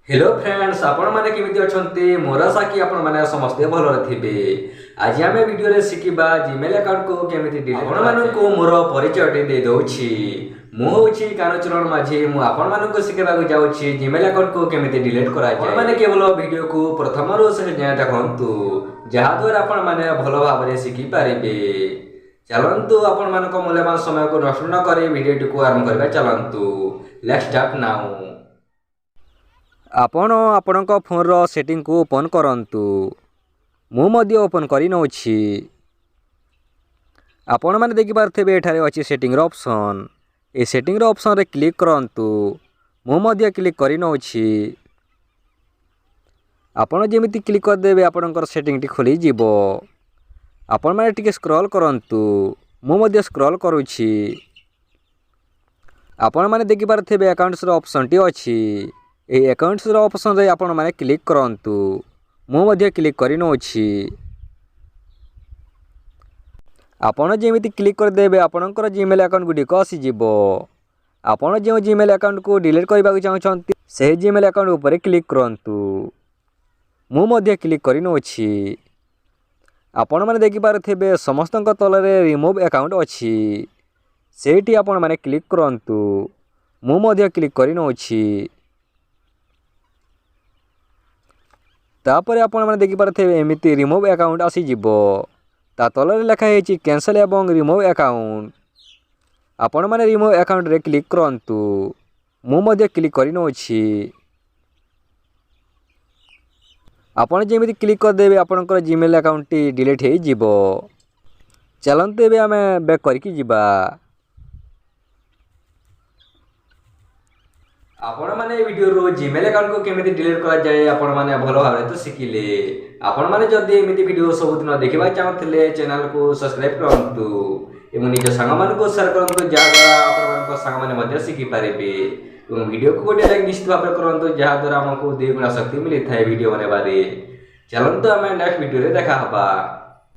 Hello friends आपण माने केमिति अछंती मोर आशा कि आपण माने समस्त भल थिबे। आज आमे वीडियो रे सिकिबा जीमेल अकाउंट को केमिति डिलीट आपण मानन को मोर परिचय दे दोछि। मु होछि कानचरण माझी मु आपण मानन को सिकेबा को जाउछि जीमेल अकाउंट को केमिति डिलीट करा जाय। माने केवल वीडियो को प्रथम रो से जाय देखंतु जहा द्वारा आपण माने भल भाबरे सिखि पारिबे। चलंतु आपण मानन को मूल्यवान समय को नष्ट न करी वीडियो को आरंभ करबा। चलंतु लेट्स स्टार्ट नाउ। आपण आपणक फोन रो सेटिंग को ओपन करंतु। मु मध्य ओपन करि नउछि। आपण माने देखि पारथेबे एठारे अछि सेटिंग रो ऑप्शन। ए सेटिंग रो ऑप्शन रे क्लिक करंतु। मु मध्य क्लिक करि नउछि। आपण जेमिति क्लिक कर देबे आपणकर सेटिंग टी खोली जिवो। आपण माने टिके स्क्रॉल करंतु। मु मध्य स्क्रॉल करूछि। आपण माने देखि पारथेबे अकाउंट्स रो ऑप्शन टी अछि। ए अकाउंट्स रो ऑप्शन रे आपण माने क्लिक करंतु। मु मध्य क्लिक करि नउछि। आपण जेमिति क्लिक कर देबे आपणकर जीमेल अकाउंट गुडी को आसी जिवो। आपण जे जीमेल अकाउंट को डिलीट करबा को चाहछंती से जीमेल अकाउंट ऊपर क्लिक करंतु। मु मध्य क्लिक करि नउछि। आपण माने देखि पारथेबे समस्तक तलरे रिमूव अकाउंट अछि। सेठी आपण माने क्लिक करंतु। मु मध्य क्लिक करि नउछि। तापर आपण माने देखि पारथेबे एमिति रिमूव अकाउंट आसी जिवो। ता तलरे लिखा हेछि कैंसिल एवं रिमूव अकाउंट। आपण माने रिमूव अकाउंट रे क्लिक करंतु। मु मध्य क्लिक करि नउछि। आपण जेमिति क्लिक कर देबे आपणकर जीमेल अकाउंट टी डिलीट हे जिवो। चलंतु एबे आमे बैक करके जिबा। आपण माने वीडियो रो जीमेल अकाउंट को केमिति डिलीट करा जाय आपण माने भलो भाबरे तो सिखिले। आपण माने जदी एमिति वीडियो सब दिन देखिबा चाहथिले चैनल को सब्सक्राइब करंतु एवं निज संग मान को शेयर करंतु जा द्वारा आपण मान को संग माने मध्ये सिखि पारिबे। एवं वीडियो को गोटे लाइक निश्चित भाबरे करंतु जा द्वारा हमको 2 गुना शक्ति मिली थाए वीडियो बनेबारे। चलंतु हमें नेक्स्ट वीडियो रे देखा हबा।